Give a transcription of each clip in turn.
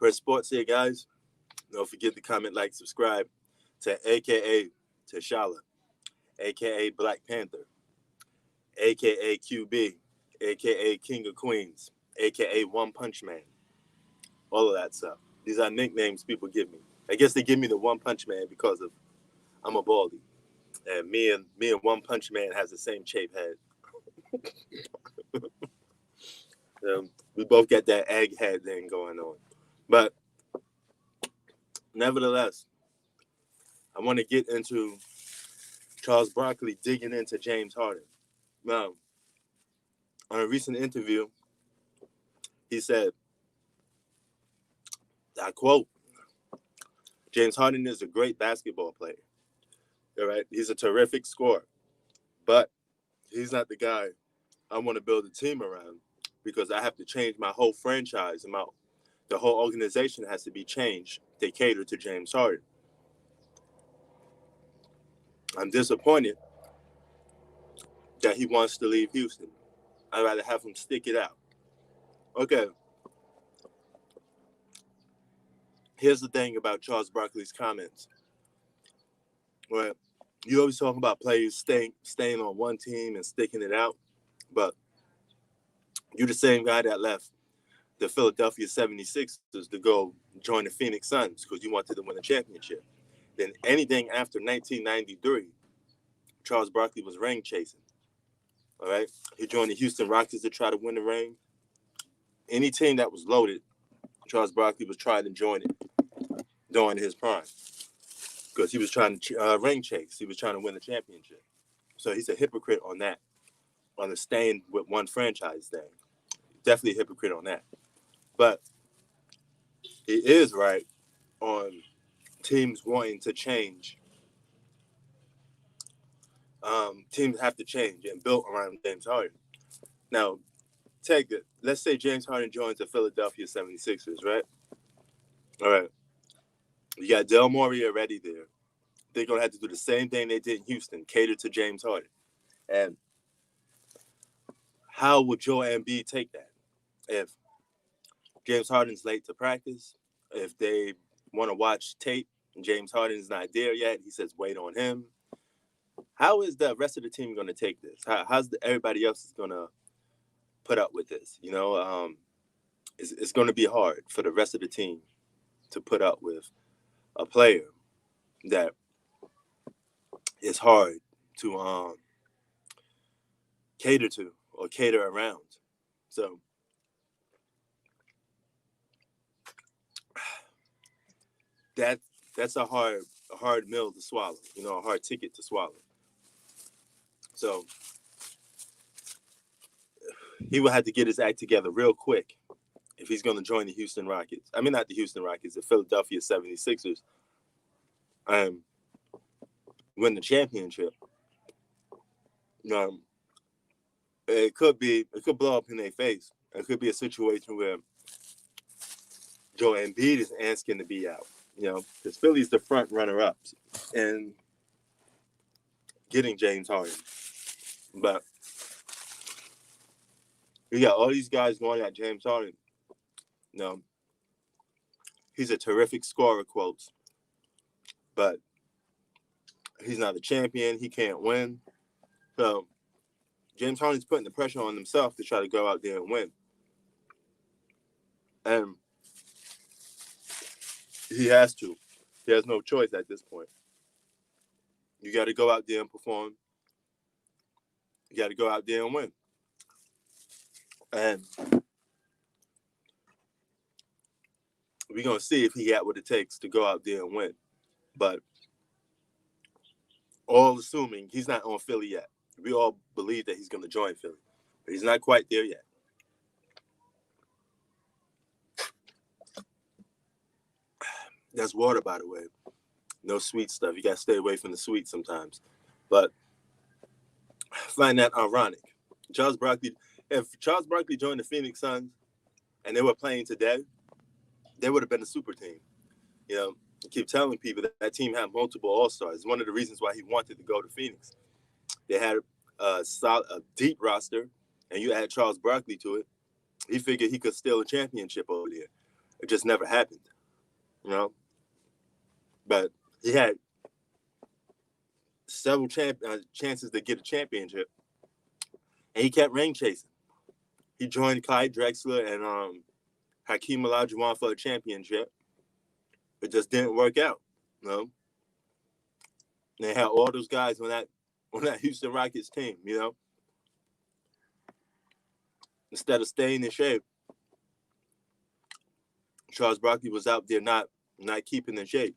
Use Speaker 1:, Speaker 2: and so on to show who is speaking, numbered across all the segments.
Speaker 1: For sports here, guys, don't forget to comment, like, subscribe to AKA T'Challa, AKA Black Panther, AKA QB, AKA King of Queens, AKA One Punch Man. All of that stuff. These are nicknames people give me. I guess they give me the One Punch Man because of I'm a baldy. And me and One Punch Man has the same shape head. We both got that egg head thing going on. But nevertheless, I want to get into Charles Barkley digging into James Harden. Now, on a recent interview, he said, I quote, James Harden is a great basketball player. All right, he's a terrific scorer, but he's not the guy I want to build a team around because I have to change my whole franchise and the whole organization has to be changed to cater to James Harden. I'm disappointed that he wants to leave Houston. I'd rather have him stick it out. Okay. Here's the thing about Charles Barkley's comments. Well, you always talk about players staying on one team and sticking it out, but you're the same guy that left the Philadelphia 76ers to go join the Phoenix Suns because you wanted to win a championship. Then anything after 1993, Charles Barkley was ring chasing. All right? He joined the Houston Rockets to try to win the ring. Any team that was loaded, Charles Barkley was trying to join it during his prime because he was trying to ring chase. He was trying to win a championship. So he's a hypocrite on that, on the staying with one franchise thing. Definitely a hypocrite on that. But he is right on teams wanting to change. Teams have to change and build around James Harden. Now, take it. Let's say James Harden joins the Philadelphia 76ers, right? All right. You got Del Morey already there. They're going to have to do the same thing they did in Houston, cater to James Harden. And how would Joel Embiid take that? If James Harden's late to practice, if they want to watch tape and James Harden's not there yet, he says, wait on him. How is the rest of the team going to take this? How's everybody else is going to put up with this? You know, it's going to be hard for the rest of the team to put up with a player that is hard to cater to or cater around. So that's a hard meal to swallow, you know, a hard ticket to swallow. So he will have to get his act together real quick if he's going to join the Houston Rockets. I mean, not the Houston Rockets, the Philadelphia 76ers, win the championship. It could blow up in their face. It could be a situation where Joel Embiid is asking to be out, you know, because Philly's the front runner-ups and getting James Harden. But you got all these guys going at James Harden. You know, he's a terrific scorer, quotes, but he's not a champion. He can't win. So James Harden's putting the pressure on himself to try to go out there and win. And he has to. He has no choice at this point. You got to go out there and perform. You got to go out there and win. And we're going to see if he got what it takes to go out there and win. But all assuming he's not on Philly yet. We all believe that he's going to join Philly. But he's not quite there yet. That's water, by the way. No sweet stuff. You got to stay away from the sweet sometimes. But I find that ironic. If Charles Barkley joined the Phoenix Suns and they were playing today, they would have been a super team. You know, I keep telling people that team had multiple all-stars. It's one of the reasons why he wanted to go to Phoenix. They had a deep roster, and you add Charles Barkley to it. He figured he could steal a championship over there. It just never happened, you know. But he had several chances to get a championship, and he kept ring chasing. He joined Clyde Drexler and Hakeem Olajuwon for a championship. It just didn't work out, you know. They had all those guys on that Houston Rockets team, you know. Instead of staying in shape, Charles Barkley was out there not keeping in shape.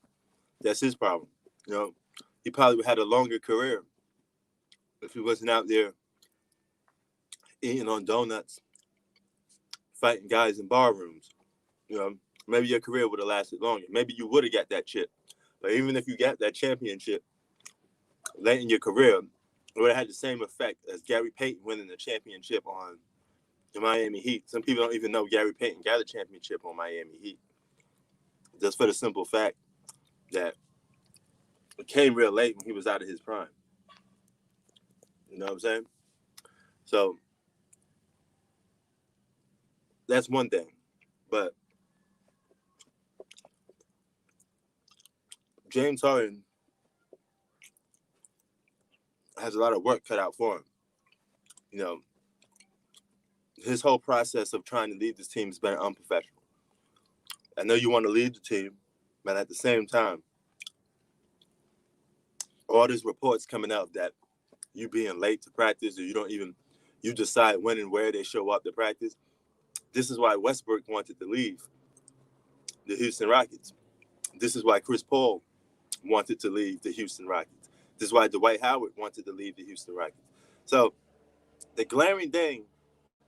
Speaker 1: That's his problem, you know. He probably would have had a longer career if he wasn't out there eating on donuts, fighting guys in bar rooms. You know, maybe your career would have lasted longer. Maybe you would have got that chip. But even if you got that championship late in your career, it would have had the same effect as Gary Payton winning the championship on the Miami Heat. Some people don't even know Gary Payton got a championship on Miami Heat. Just for the simple fact that it came real late when he was out of his prime. You know what I'm saying? So that's one thing. But James Harden has a lot of work cut out for him. You know, his whole process of trying to lead this team has been unprofessional. I know you want to lead the team, but at the same time, all these reports coming out that you being late to practice or you decide when and where they show up to practice. This is why Westbrook wanted to leave the Houston Rockets. This is why Chris Paul wanted to leave the Houston Rockets. This is why Dwight Howard wanted to leave the Houston Rockets. So the glaring thing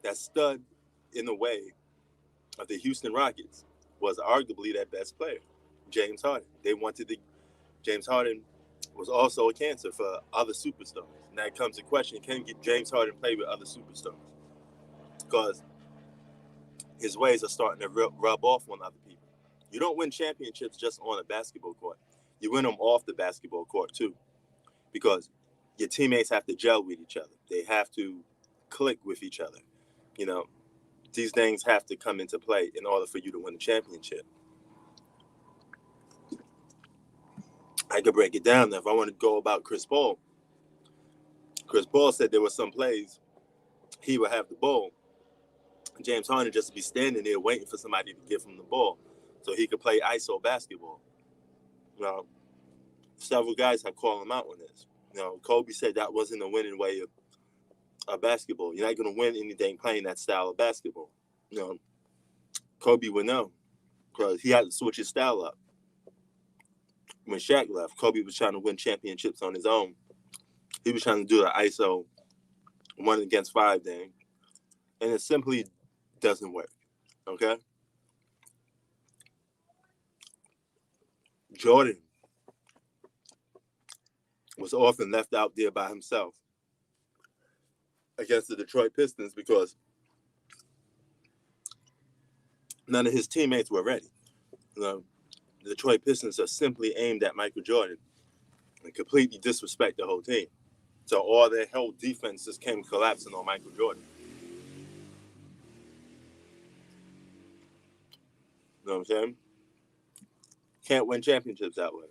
Speaker 1: that stood in the way of the Houston Rockets was arguably their best player, James Harden. James Harden was also a cancer for other superstars. Now it comes to question, can James Harden play with other superstars? Because his ways are starting to rub off on other people. You don't win championships just on a basketball court. You win them off the basketball court too, because your teammates have to gel with each other. They have to click with each other. You know, these things have to come into play in order for you to win a championship. I could break it down now. If I want to go about Chris Paul said there were some plays he would have the ball. James Harden just be standing there waiting for somebody to give him the ball so he could play ISO basketball. You know, several guys have called him out on this. You know, Kobe said that wasn't a winning way of basketball. You're not going to win anything playing that style of basketball. You know, Kobe would know because he had to switch his style up. When Shaq left, Kobe was trying to win championships on his own. He was trying to do the ISO 1-against-5 thing, and it simply doesn't work. Okay? Jordan was often left out there by himself against the Detroit Pistons because none of his teammates were ready. You know, the Detroit Pistons are simply aimed at Michael Jordan and completely disrespect the whole team. So all their whole defenses came collapsing on Michael Jordan. You know what I'm saying? Can't win championships that way.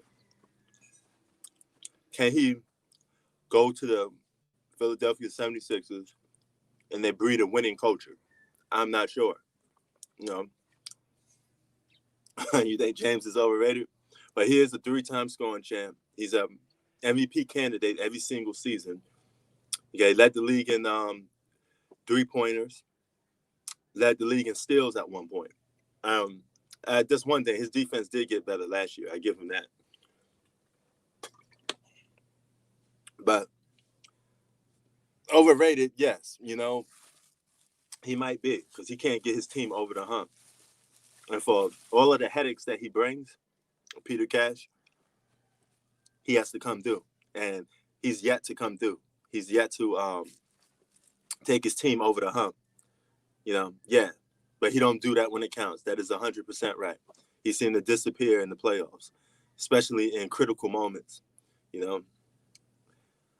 Speaker 1: Can he go to the Philadelphia 76ers and they breed a winning culture? I'm not sure. You know, you think James is overrated? But he is a 3-time scoring champ. He's a MVP candidate every single season. Okay, led the league in 3-pointers. Led the league in steals at one point. Just one thing, his defense did get better last year. I give him that. But overrated, yes. You know, he might be because he can't get his team over the hump. And for all of the headaches that he brings, Peter Cash, he has to come through. And he's yet to come through. He's yet to take his team over the hump. You know, yeah. But he don't do that when it counts. That is 100% right. He seemed to disappear in the playoffs, especially in critical moments. You know,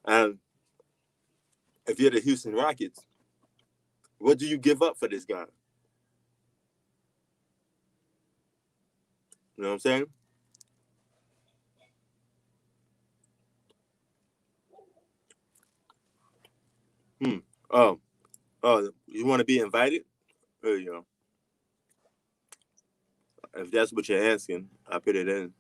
Speaker 1: and if you're the Houston Rockets, what do you give up for this guy? You know what I'm saying? Oh, you want to be invited? There you go. If that's what you're asking, I put it in.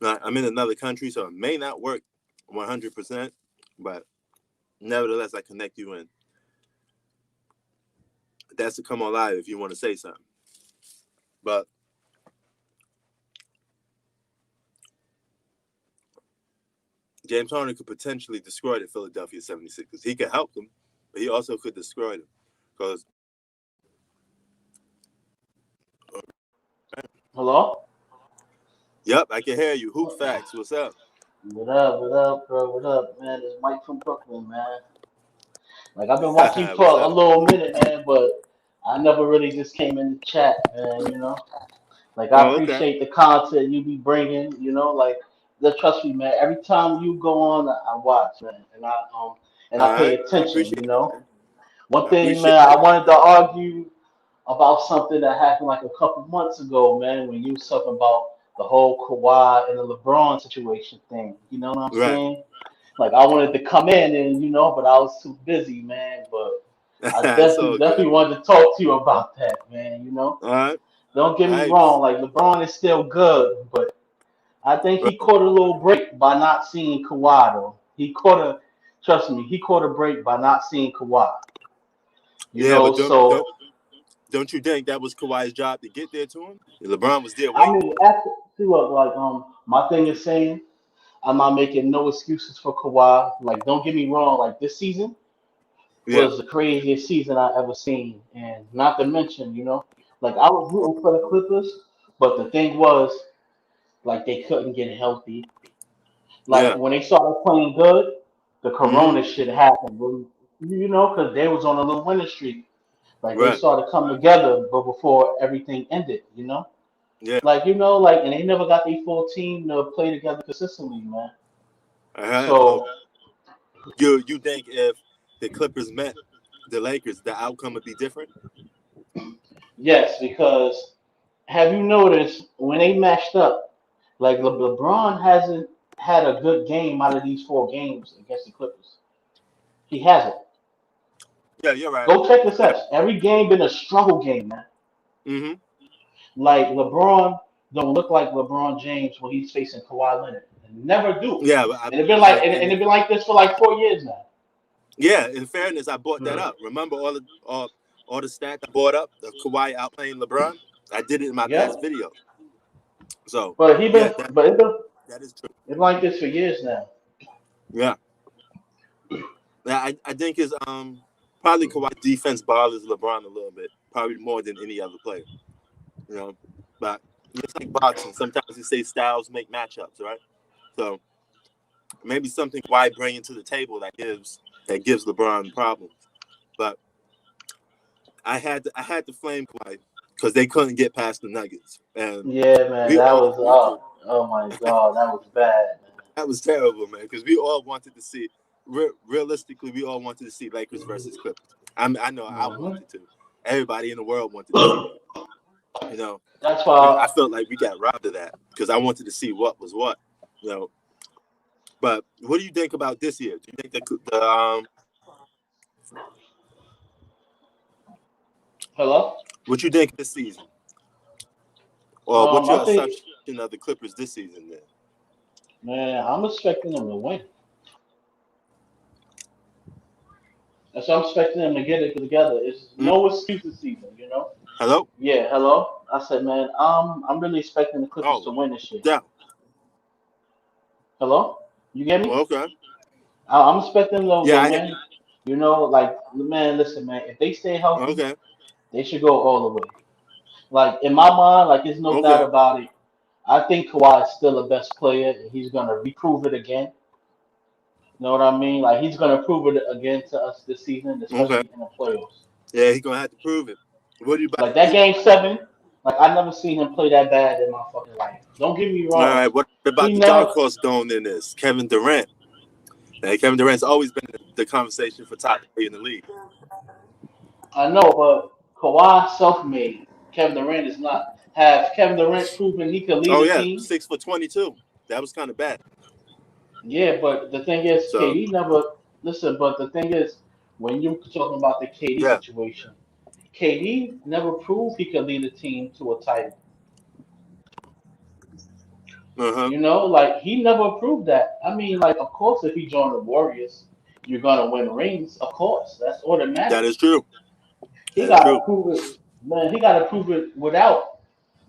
Speaker 1: Now, I'm in another country, so it may not work 100%, but nevertheless, I connect you in. That's to come on live if you want to say something. But James Harden could potentially destroy the Philadelphia 76ers. He could help them, but he also could destroy them. Because
Speaker 2: Hello?
Speaker 1: Yep, I can hear you. Hoop Facts, what's up?
Speaker 2: What up, bro? What up, man? It's Mike from Brooklyn, man. Like I've been watching you for
Speaker 1: What's
Speaker 2: a
Speaker 1: up?
Speaker 2: little minute, man, but I never really just came in the chat, man. Like I
Speaker 1: Oh, okay.
Speaker 2: appreciate the content you be bringing. Like trust me, man. Every time you go on, I watch, man, and
Speaker 1: All
Speaker 2: I pay
Speaker 1: right. I
Speaker 2: attention.
Speaker 1: appreciate that, man.
Speaker 2: One
Speaker 1: I
Speaker 2: thing,
Speaker 1: appreciate
Speaker 2: man, I
Speaker 1: that.
Speaker 2: wanted to argue about something that happened like a couple months ago, man, when you was talking about the whole Kawhi and the LeBron situation thing. You know what I'm
Speaker 1: Right.
Speaker 2: saying? Like I wanted to come in and but I was too busy, man. But I
Speaker 1: It's all
Speaker 2: definitely
Speaker 1: good.
Speaker 2: wanted to talk to you about that, man.
Speaker 1: All right.
Speaker 2: Don't get me
Speaker 1: All
Speaker 2: wrong, like LeBron is still good, but I think he
Speaker 1: right.
Speaker 2: caught a little break by not seeing Kawhi though. Trust me, he caught a break by not seeing Kawhi.
Speaker 1: Yeah, but
Speaker 2: So
Speaker 1: don't you think that was Kawhi's job to get there to him? LeBron was there
Speaker 2: I
Speaker 1: waiting
Speaker 2: mean,
Speaker 1: for him.
Speaker 2: after see what like my thing is saying, I'm not making no excuses for Kawhi. Like, don't get me wrong, like this season
Speaker 1: Yeah.
Speaker 2: was the craziest season I ever seen, and not to mention, like I was rooting for the Clippers, but the thing was, like they couldn't get healthy. Like
Speaker 1: Yeah.
Speaker 2: when they started playing good, the
Speaker 1: Mm-hmm.
Speaker 2: Corona shit happened. Because they was on a little winning streak. Like they
Speaker 1: Right.
Speaker 2: started coming together, but before everything ended.
Speaker 1: Yeah.
Speaker 2: And they never got their full team to play together consistently, man.
Speaker 1: So
Speaker 2: So
Speaker 1: you think if the Clippers met the Lakers, the outcome would be different?
Speaker 2: yes, because have you noticed when they matched up, like LeBron hasn't had a good game out of these 4 games against the Clippers. He hasn't.
Speaker 1: Yeah, you're right.
Speaker 2: Go check the stats. Every game been a struggle game, man.
Speaker 1: Mm-hmm.
Speaker 2: Like LeBron don't look like LeBron James when he's facing Kawhi Leonard. And never do.
Speaker 1: Yeah, but
Speaker 2: And it's been like and
Speaker 1: and
Speaker 2: it's been like this for like 4 years now.
Speaker 1: yeah, in fairness, I brought that
Speaker 2: Mhm.
Speaker 1: up. Remember all the stats I brought up of Kawhi outplaying LeBron? I did it in my
Speaker 2: Yeah.
Speaker 1: last video. So
Speaker 2: But he
Speaker 1: yeah,
Speaker 2: been but
Speaker 1: that is true.
Speaker 2: it's like this for years now.
Speaker 1: Yeah. Now, I think his probably Kawhi defense bothers LeBron a little bit, probably more than any other player. You know, but it's like boxing. Sometimes they say styles make matchups, right? So maybe something Kawhi bringing to the table that gives LeBron problems. But I had to flame Kawhi because they couldn't get past the Nuggets, and
Speaker 2: Yeah, man,
Speaker 1: we
Speaker 2: that
Speaker 1: all
Speaker 2: was
Speaker 1: wanted.
Speaker 2: oh my god, that was bad, man.
Speaker 1: That was terrible, man, because we all wanted to see. Realistically, we all wanted to see Lakers versus Clippers. I know I
Speaker 2: Hmm.
Speaker 1: wanted to. Everybody in the world wanted to see that. You know,
Speaker 2: That's
Speaker 1: I
Speaker 2: why
Speaker 1: felt like we got robbed of that because I wanted to see what was what. You know, but what do you think about this year? Do you think the
Speaker 2: hello.
Speaker 1: what you think this season, or what's your
Speaker 2: I think
Speaker 1: assumption of the Clippers this season? Then
Speaker 2: man, I'm expecting them to win. That's why I'm expecting them to get it together. It's
Speaker 1: hmm?
Speaker 2: no excuses season.
Speaker 1: Hello?
Speaker 2: Yeah, hello. I said, man, I'm really expecting the Clippers
Speaker 1: Oh,
Speaker 2: to win this year.
Speaker 1: yeah.
Speaker 2: Hello, you get me?
Speaker 1: Okay.
Speaker 2: I'm expecting them
Speaker 1: Yeah,
Speaker 2: to
Speaker 1: I hear
Speaker 2: win.
Speaker 1: you.
Speaker 2: Like man, listen, man, if they stay healthy,
Speaker 1: Okay.
Speaker 2: they should go all the way. Like in my mind, like there's no doubt
Speaker 1: Okay.
Speaker 2: about it. I think Kawhi is still the best player, and he's gonna reprove it again. You know what I mean? Like he's gonna prove it again to us this season,
Speaker 1: Okay.
Speaker 2: especially in the playoffs.
Speaker 1: Yeah, he's gonna have to prove it. What do you about
Speaker 2: Like that
Speaker 1: this?
Speaker 2: game 7, like I never seen him play that bad in my fucking life. Don't get me
Speaker 1: All
Speaker 2: wrong.
Speaker 1: right. What about
Speaker 2: He
Speaker 1: the dark
Speaker 2: never
Speaker 1: horse stone in this? Kevin Durant. Kevin Durant's always been in the conversation for top player in the league.
Speaker 2: I know, but Kawhi self-made. Kevin Durant is not. Have Kevin Durant proven he could lead
Speaker 1: Oh
Speaker 2: a
Speaker 1: yeah,
Speaker 2: team?
Speaker 1: 6 for 22. That was kind of bad.
Speaker 2: Yeah, but the thing is,
Speaker 1: So
Speaker 2: KD never listen. But the thing is, when you're talking about the KD
Speaker 1: yeah.
Speaker 2: situation, KD never proved he could lead a team to a title.
Speaker 1: Uh huh.
Speaker 2: Like he never proved that. I mean, like of course, if he joined the Warriors, you're gonna win rings. Of course, that's
Speaker 1: That
Speaker 2: automatic.
Speaker 1: is true.
Speaker 2: He
Speaker 1: That is
Speaker 2: gotta
Speaker 1: true.
Speaker 2: prove it, man. He gotta prove it without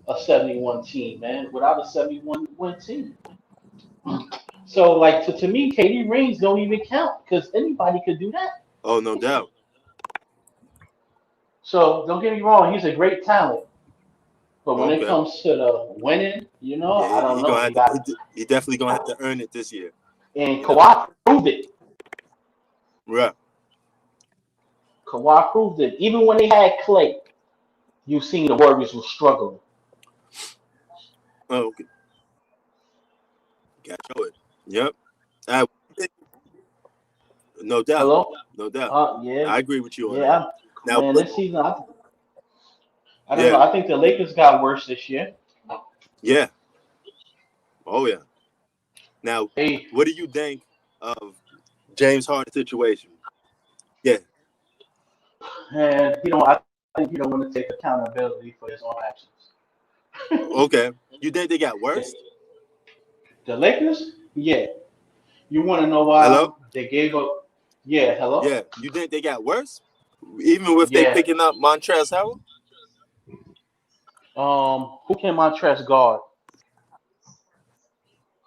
Speaker 2: a 71 team, man. Without a 71 win team. So, like to me, KD rings don't even count because anybody could do that.
Speaker 1: Oh, no doubt.
Speaker 2: So don't get me wrong, he's a great talent. But when it
Speaker 1: Okay.
Speaker 2: comes to the winning,
Speaker 1: Yeah,
Speaker 2: I don't
Speaker 1: he gonna
Speaker 2: know.
Speaker 1: have
Speaker 2: He
Speaker 1: to.
Speaker 2: got
Speaker 1: He definitely gonna have to earn it this year.
Speaker 2: and
Speaker 1: You know.
Speaker 2: Kawhi proved it.
Speaker 1: Right.
Speaker 2: Kawhi proved it. Even when they had Clay, you seen the Warriors were struggling.
Speaker 1: Oh, okay. Got show it. Yep. I, no doubt.
Speaker 2: Hello?
Speaker 1: No doubt.
Speaker 2: Yeah,
Speaker 1: I agree with you on
Speaker 2: yeah.
Speaker 1: that. Now,
Speaker 2: Man, this season, I don't know.
Speaker 1: yeah,
Speaker 2: I think the Lakers got worse this year.
Speaker 1: yeah. Oh, yeah. Now,
Speaker 2: They
Speaker 1: what do you think of James Harden's situation? Yeah.
Speaker 2: and I think he don't want to take accountability for his own actions.
Speaker 1: Okay. You think they got worse?
Speaker 2: The Lakers, yeah. You want to know
Speaker 1: Hello.
Speaker 2: why they gave up? Yeah, hello.
Speaker 1: Yeah. You think they got worse, even with they
Speaker 2: Yeah.
Speaker 1: picking up Montrezl Harrell?
Speaker 2: Who can Montrez guard?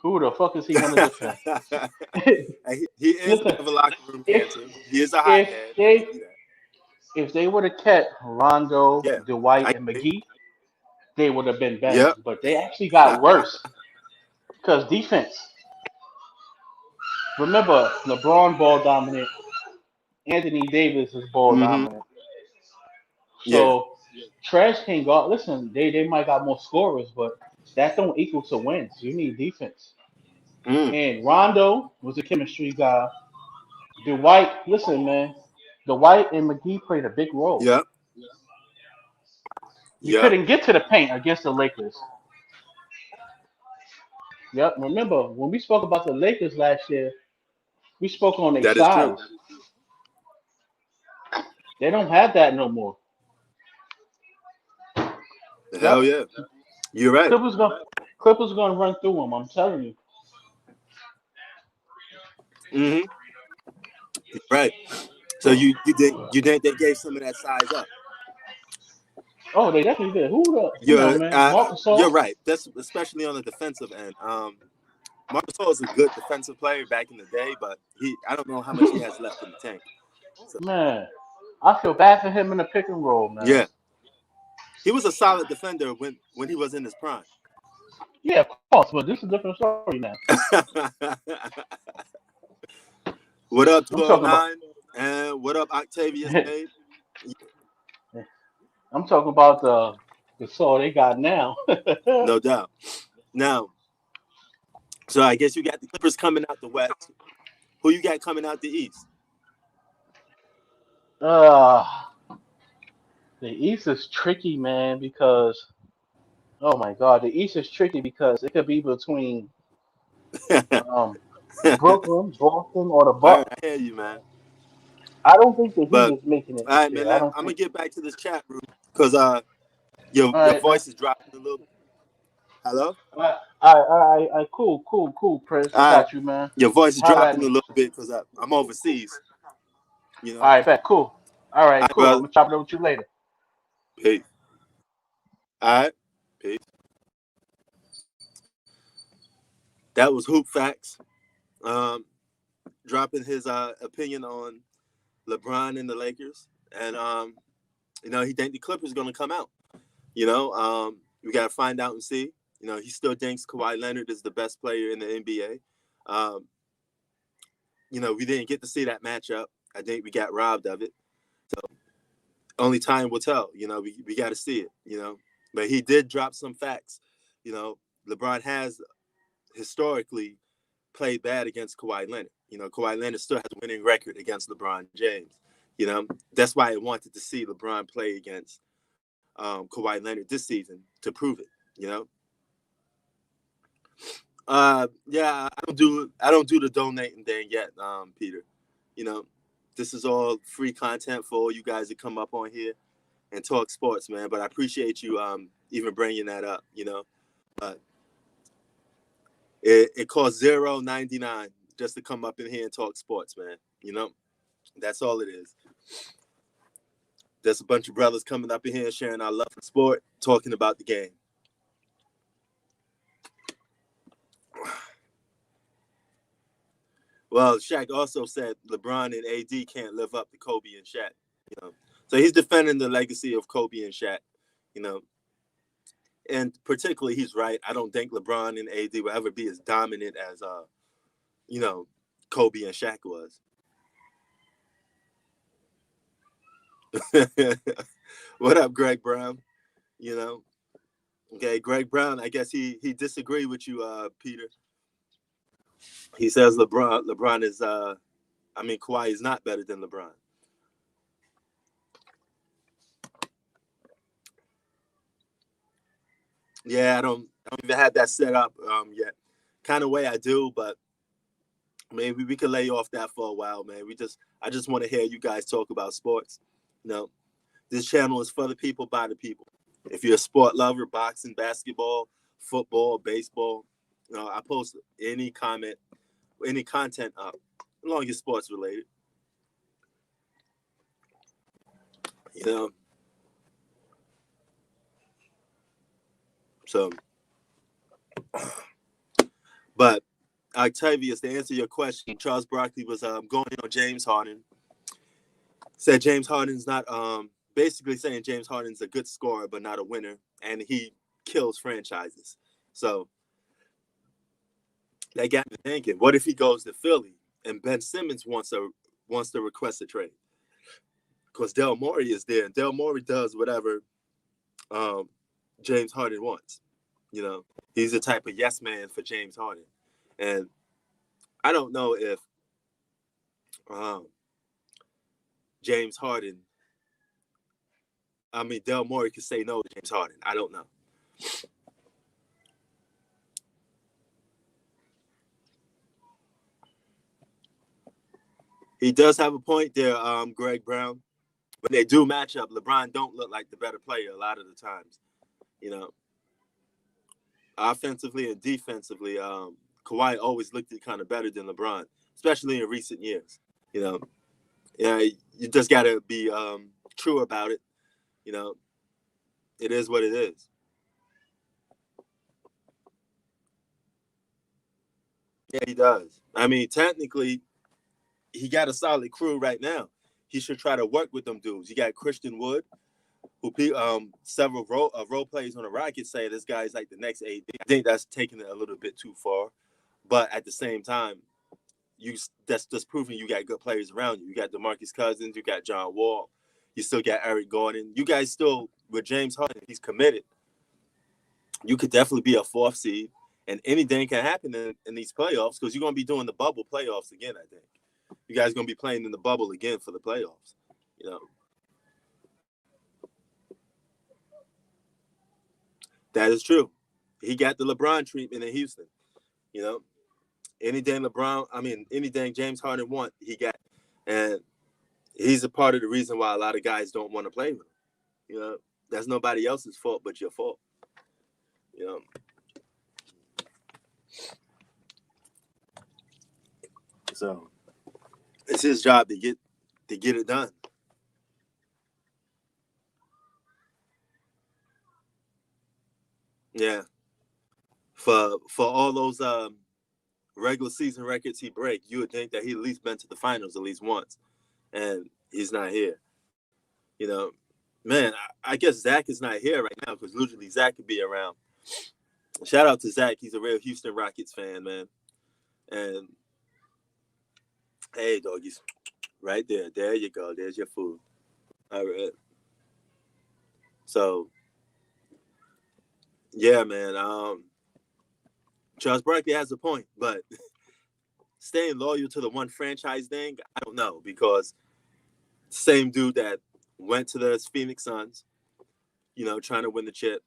Speaker 2: Who the fuck is he gonna defend?
Speaker 1: He is a bit
Speaker 2: Listen,
Speaker 1: of a locker room
Speaker 2: if
Speaker 1: cancer. He is a
Speaker 2: if
Speaker 1: hothead. I
Speaker 2: they
Speaker 1: see that.
Speaker 2: if they would have kept Rondo,
Speaker 1: Yeah.
Speaker 2: Dwight,
Speaker 1: I
Speaker 2: and
Speaker 1: agree.
Speaker 2: McGee, they would have been better.
Speaker 1: Yep.
Speaker 2: But they actually got worse because defense. Remember, LeBron ball dominant. Anthony Davis is ball
Speaker 1: Mm-hmm.
Speaker 2: dominant.
Speaker 1: Yeah.
Speaker 2: So trash can guard. Listen, they might got more scorers, but that don't equal to wins. You need defense.
Speaker 1: Mm.
Speaker 2: And Rondo was a chemistry guy. Dwight, listen, man. Dwight and McGee played a big role.
Speaker 1: Yep.
Speaker 2: You
Speaker 1: Yep.
Speaker 2: couldn't get to the paint against the Lakers. Yep. Remember when we spoke about the Lakers last year, we spoke on their
Speaker 1: That is true.
Speaker 2: size. They don't have that no more.
Speaker 1: Hell
Speaker 2: Yep.
Speaker 1: yeah. You're right.
Speaker 2: Clippers going Clippers gonna run through them. I'm telling you.
Speaker 1: Mm-hmm. Right. So you think they gave some of that size up?
Speaker 2: Oh, they definitely did. Who the? Come on,
Speaker 1: You're
Speaker 2: man. Marcus
Speaker 1: you're
Speaker 2: Gasol.
Speaker 1: right. That's especially on the defensive end. Marcus Gasol is a good defensive player back in the day, but I don't know how much he has left in the tank. So
Speaker 2: Man, I feel bad for him in the pick and roll, man.
Speaker 1: yeah, he was a solid defender when he was in his prime.
Speaker 2: Yeah, of course, but this is a different story now.
Speaker 1: What up,
Speaker 2: I'm talking about.
Speaker 1: 209? And what up, Octavius Babe?
Speaker 2: I'm talking about the Gasol they got now.
Speaker 1: No doubt. Now, so I guess you got the Clippers coming out the West. Who you got coming out the East?
Speaker 2: uh, the East is tricky, man, because oh my God, the East is tricky because it could be between um, Brooklyn, Boston, or the
Speaker 1: All right,
Speaker 2: Bucks.
Speaker 1: I hear you, man.
Speaker 2: I don't think the Heat
Speaker 1: But
Speaker 2: is making it
Speaker 1: all
Speaker 2: this
Speaker 1: right, man.
Speaker 2: year. I
Speaker 1: I'm
Speaker 2: don't
Speaker 1: gonna
Speaker 2: think.
Speaker 1: get back to this chat room because
Speaker 2: All
Speaker 1: your
Speaker 2: right,
Speaker 1: voice is dropping a little. Hello.
Speaker 2: cool, Chris. I
Speaker 1: All right,
Speaker 2: got you, man.
Speaker 1: your voice is
Speaker 2: Holla at
Speaker 1: dropping a
Speaker 2: me.
Speaker 1: little bit because I'm overseas. You
Speaker 2: All
Speaker 1: know.
Speaker 2: right, bet. Cool. All
Speaker 1: All
Speaker 2: right,
Speaker 1: right,
Speaker 2: cool. I'm
Speaker 1: brother.
Speaker 2: gonna chop it up with you later.
Speaker 1: Peace. All right. Peace. That was Hoop Facts. Um, dropping his opinion on LeBron and the Lakers, and he think the Clippers gonna come out. We gotta find out and see. He still thinks Kawhi Leonard is the best player in the NBA. Um, we didn't get to see that matchup. I think we got robbed of it. So only time will tell. We got to see it. But he did drop some facts. LeBron has historically played bad against Kawhi Leonard. Kawhi Leonard still has a winning record against LeBron James. You know, that's why I wanted to see LeBron play against Kawhi Leonard this season to prove it. You know, yeah, I don't do the donating thing yet, Peter. You know, this is all free content for all you guys that come up on here and talk sports, man. But I appreciate you even bringing that up. You know, but it costs $0.99 just to come up in here and talk sports, man. You know, that's all it is. There's a bunch of brothers coming up in here sharing our love for sport, talking about the game. Well, Shaq also said LeBron and AD can't live up to Kobe and Shaq. You know, so he's defending the legacy of Kobe and Shaq. You know, and particularly he's right. I don't think LeBron and AD will ever be as dominant as you know, Kobe and Shaq was. What up, Greg Brown? You know, okay, Greg Brown. I guess he disagreed with you, Peter. He says LeBron is I mean Kawhi is not better than LeBron. Yeah, I don't even have that set up yet. Kind of way I do, but maybe we could lay off that for a while, man. I just want to hear you guys talk about sports. You know, this channel is for the people by the people. If you're a sport lover, boxing, basketball, football, baseball, you know, I post any comment, any content up, as long as it's sports related. You know, so but Octavius, to answer your question, Charles Barkley was going on James Harden. Said James Harden's not basically saying James Harden's a good scorer but not a winner, and he kills franchises. So that got me thinking: what if he goes to Philly and Ben Simmons wants to request a trade? Because Del Morey is there, and Del Morey does whatever um, James Harden wants. You know, he's the type of yes man for James Harden, and I don't know if um, James Harden. I mean, Del Morey could say no to James Harden. I don't know. He does have a point there, Greg Brown. When they do match up, LeBron don't look like the better player a lot of the times. You know, offensively and defensively, Kawhi always looked kind of better than LeBron, especially in recent years. You know, yeah, you just got to be true about it. You know, it is what it is. Yeah, he does. I mean, technically, he got a solid crew right now. He should try to work with them dudes. You got Christian Wood, who several role players on the Rockets say this guy's like the next AD. I think that's taking it a little bit too far, but at the same time, that's just proving you got good players around you. You got DeMarcus Cousins, you got John Wall, you still got Eric Gordon. You guys still with James Harden, he's committed. You could definitely be a fourth seed, and anything can happen in these playoffs because you're gonna be doing the bubble playoffs again. I think you guys gonna be playing in the bubble again for the playoffs. You know, that is true. He got the LeBron treatment in Houston. You know, anything James Harden want, he got, and he's a part of the reason why a lot of guys don't want to play with him. You know, that's nobody else's fault but your fault. You know, so it's his job to get it done. Yeah, for all those regular season records he break, you would think that he at least been to the finals at least once, and he's not here. You know, man, I guess Zach is not here right now because usually Zach could be around. Shout out to Zach. He's a real Houston Rockets fan, man. And hey, doggies, right there. There you go. There's your food. All right. So yeah, man. Charles Barkley has a point, but staying loyal to the one franchise thing, I don't know because Same dude that went to the Phoenix Suns, trying to win the chip.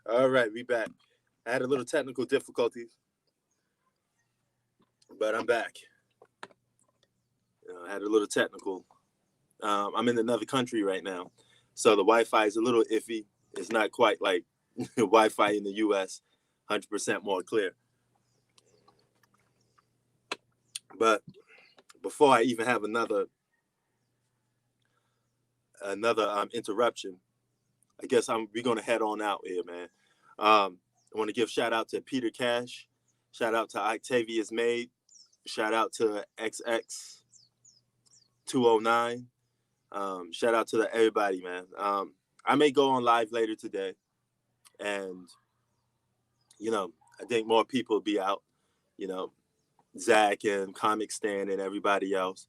Speaker 1: All right, we back. I had a little technical difficulties, but I'm back. I had a little technical. I'm in another country right now, so the Wi-Fi is a little iffy. It's not quite like Wi-Fi in the U.S. 100% more clear. But before I even have another interruption, I guess we're gonna head on out here, man. I want to give shout out to Peter Cash, shout out to Octavius Made, shout out to XX 209. Shout out to everybody, man. I may go on live later today, and I think more people will be out. You know, Zach and Comic Stan and everybody else.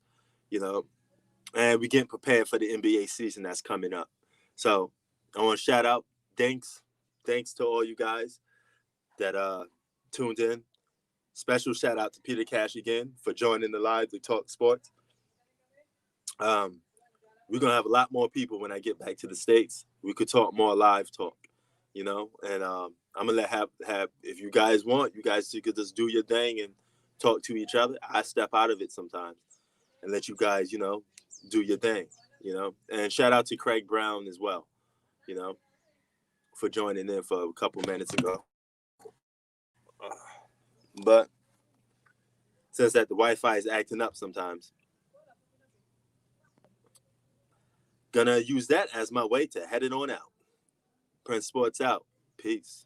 Speaker 1: you know, and we're getting prepared for the NBA season that's coming up. So I want to shout out, thanks to all you guys that tuned in. Special shout out to Peter Cash again for joining the live to talk sports. Um, we're gonna have a lot more people when I get back to the States. We could talk more live talk, and I'm gonna have if you guys want, you guys could just do your thing and talk to each other. I step out of it sometimes and let you guys, do your thing, And shout out to Craig Brown as well, you know, for joining in for a couple minutes ago. But since that the Wi-Fi is acting up sometimes, gonna use that as my way to head it on out. Prince Sports out. Peace.